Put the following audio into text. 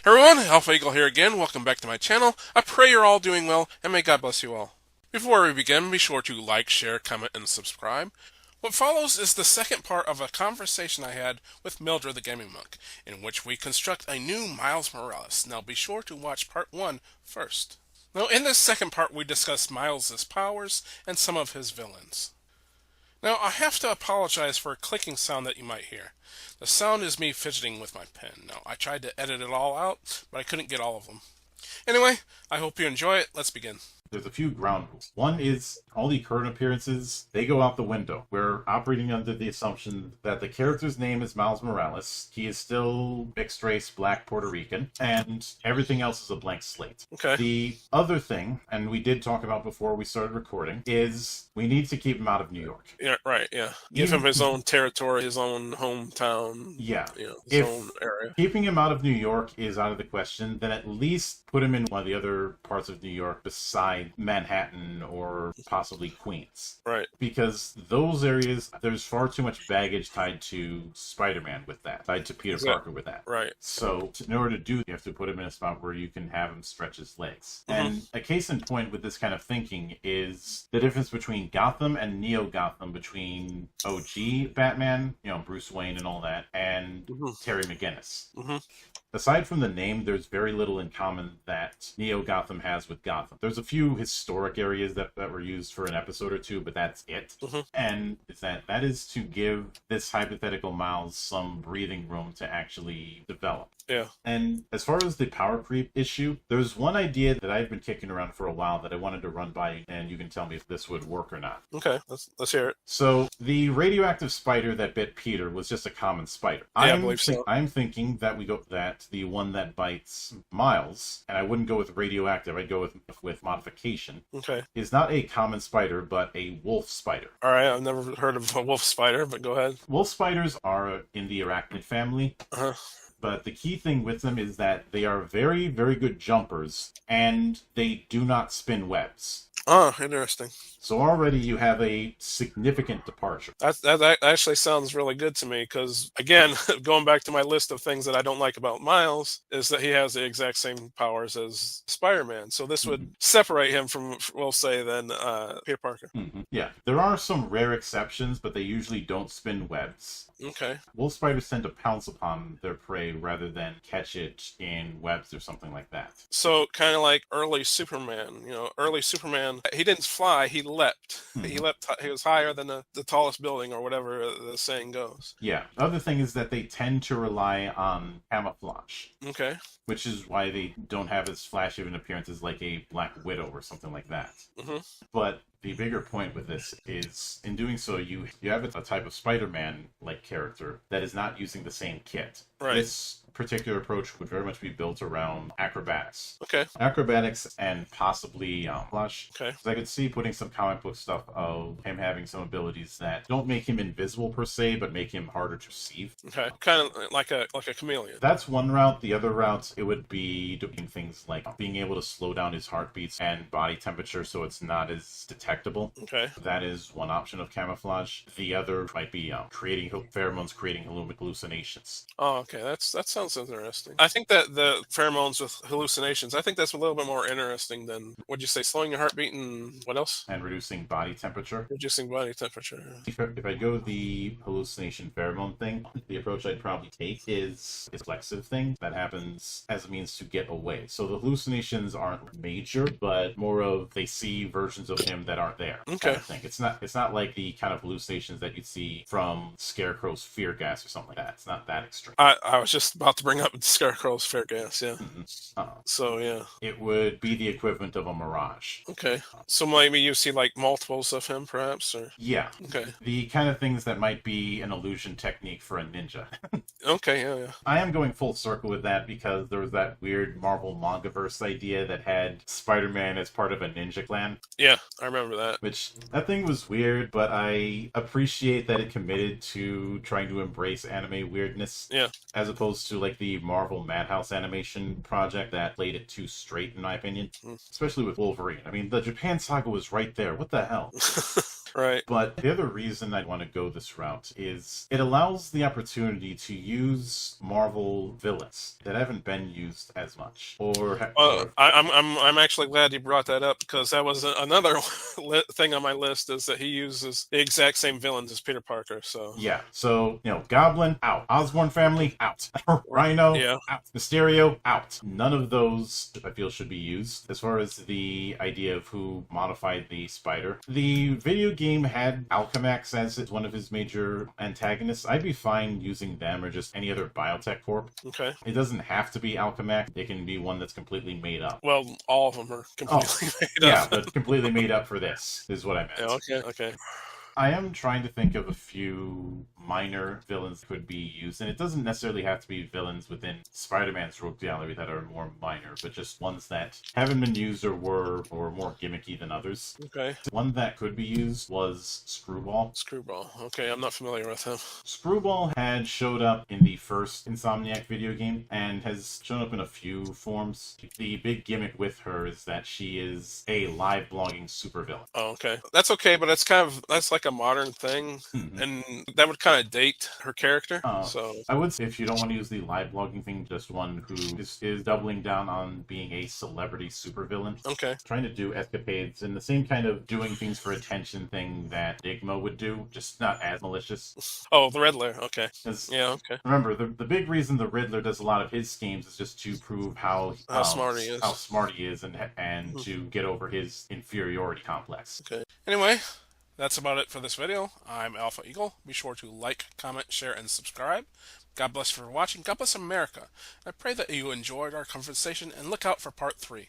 Everyone, Alpha Eagle here again. Welcome back to my channel. I pray you're all doing well, and may God bless you all. Before we begin, be sure to like, share, comment, and subscribe. What follows is the second part of a conversation I had with Mildred the Gaming Monk, in which we construct a new Miles Morales. Now be sure to watch part 1 first. Now in this second part we discuss Miles' powers and some of his villains. Now, I have to apologize for a clicking sound that you might hear. The sound is me fidgeting with my pen. Now, I tried to edit it all out, but I couldn't get all of them. Anyway, I hope you enjoy it. Let's begin. There's a few ground rules. One is all the current appearances, they go out the window. We're operating under the assumption that the character's name is Miles Morales. He is still mixed race, black Puerto Rican, and everything else is a blank slate. Okay. The other thing, and we did talk about before we started recording, is we need to keep him out of New York. Yeah, right, yeah. Give him his own territory, his own hometown. Yeah. His own area. Keeping him out of New York is out of the question, then at least put him in one of the other parts of New York besides Manhattan or possibly Queens. Right. Because those areas, there's far too much baggage tied to Spider-Man with that, tied to Peter Parker with that. Right. So in order to do it, you have to put him in a spot where you can have him stretch his legs. And a case in point with this kind of thinking is the difference between Gotham and Neo-Gotham, between OG Batman, Bruce Wayne and all that, and Terry McGinnis. Aside from the name, there's very little in common that Neo-Gotham has with Gotham. There's a few historic areas that were used for an episode or two, but that's it. And it's that is to give this hypothetical Miles some breathing room to actually develop. Yeah. And as far as the power creep issue, there's one idea that I've been kicking around for a while that I wanted to run by, and you can tell me if this would work or not. Okay, let's hear it. So the radioactive spider that bit Peter was just a common spider. Yeah, I believe so. I'm thinking that the one that bites Miles, and I wouldn't go with radioactive, I'd go with modification. Okay. Is not a common spider, but a wolf spider. All right, I've never heard of a wolf spider, but go ahead. Wolf spiders are in the arachnid family. But the key thing with them is that they are very, very good jumpers, and they do not spin webs. Oh, interesting. So already you have a significant departure. That actually sounds really good to me because, again, going back to my list of things that I don't like about Miles is that he has the exact same powers as Spider-Man. So this would separate him from, we'll say, then Peter Parker. Yeah. There are some rare exceptions, but they usually don't spin webs. Okay. Wolf spiders tend to pounce upon their prey rather than catch it in webs or something like that. So kind of like early Superman. Early Superman, he didn't fly, he leapt. He leapt. He was higher than the tallest building, or whatever the saying goes. Yeah. The other thing is that they tend to rely on camouflage. Okay. Which is why they don't have as flashy of an appearance as like a Black Widow or something like that. But the bigger point with this is, in doing so, you have a type of Spider-Man-like character that is not using the same kit. Right. This particular approach would very much be built around acrobatics. Okay. Acrobatics and possibly flash. Okay. I could see putting some comic book stuff of him having some abilities that don't make him invisible per se, but make him harder to perceive. Okay. Kind of like a chameleon. That's one route. The other route, it would be doing things like being able to slow down his heartbeats and body temperature so it's not as detectable. Okay. That is one option of camouflage. The other might be creating pheromones, creating hallucinations. Oh, okay. That sounds interesting. I think that the pheromones with hallucinations, I think that's a little bit more interesting than, what'd you say, slowing your heartbeat and what else? And reducing body temperature. Reducing body temperature. If I go the hallucination pheromone thing, the approach I'd probably take is a reflexive thing that happens as a means to get away. So the hallucinations aren't major, but more of they see versions of him that aren't there. Okay. Kind of thing. It's not like the kind of hallucinations that you'd see from Scarecrow's fear gas or something like that. It's not that extreme. I was just about to bring up Scarecrow's fear gas, yeah. So, yeah. It would be the equivalent of a mirage. Okay. So maybe you see like multiples of him, perhaps? Or Yeah. Okay. The kind of things that might be an illusion technique for a ninja. Okay, yeah. I am going full circle with that because there was that weird Marvel Mangaverse idea that had Spider-Man as part of a ninja clan. Yeah, I remember that. Which, that thing was weird, but I appreciate that it committed to trying to embrace anime weirdness. Yeah. As opposed to like the Marvel Madhouse animation project that played it too straight, in my opinion. Especially with Wolverine. I mean, the Japan saga was right there. What the hell? Right. But the other reason I want to go this route is it allows the opportunity to use Marvel villains that haven't been used as much, I'm actually glad you brought that up, because that was another thing on my list, is that he uses the exact same villains as Peter Parker. So yeah. So Goblin out, Osborn family out, Rhino yeah. out, Mysterio out. None of those I feel should be used. As far as the idea of who modified the Spider, the video game had Alchemax as one of his major antagonists. I'd be fine using them or just any other biotech corp. Okay. It doesn't have to be Alchemax. It can be one that's completely made up. Well, all of them are completely made Yeah, up. but completely made up for this is what I meant. Yeah, okay. Okay. I am trying to think of a few minor villains that could be used, and it doesn't necessarily have to be villains within Spider-Man's rogue gallery that are more minor, but just ones that haven't been used or were more gimmicky than others. Okay. One that could be used was Screwball. Screwball. Okay, I'm not familiar with him. Screwball had showed up in the first Insomniac video game and has shown up in a few forms. The big gimmick with her is that she is a live blogging supervillain. Oh, okay. That's okay, but that's like a modern thing, and that would kind of date her character. So I would say, if you don't want to use the live blogging thing, just one who is doubling down on being a celebrity supervillain. okay. Trying to do escapades and the same kind of doing things for attention thing that Digma would do, just not as malicious. Oh, the Riddler. Okay. 'Cause Yeah. Okay. remember, the big reason the Riddler does a lot of his schemes is just to prove how smart he is. how smart he is, and to get over his inferiority complex. Okay. Anyway, that's about it for this video. I'm Alpha Eagle. Be sure to like, comment, share, and subscribe. God bless you for watching. God bless America. I pray that you enjoyed our conversation, and look out for part 3.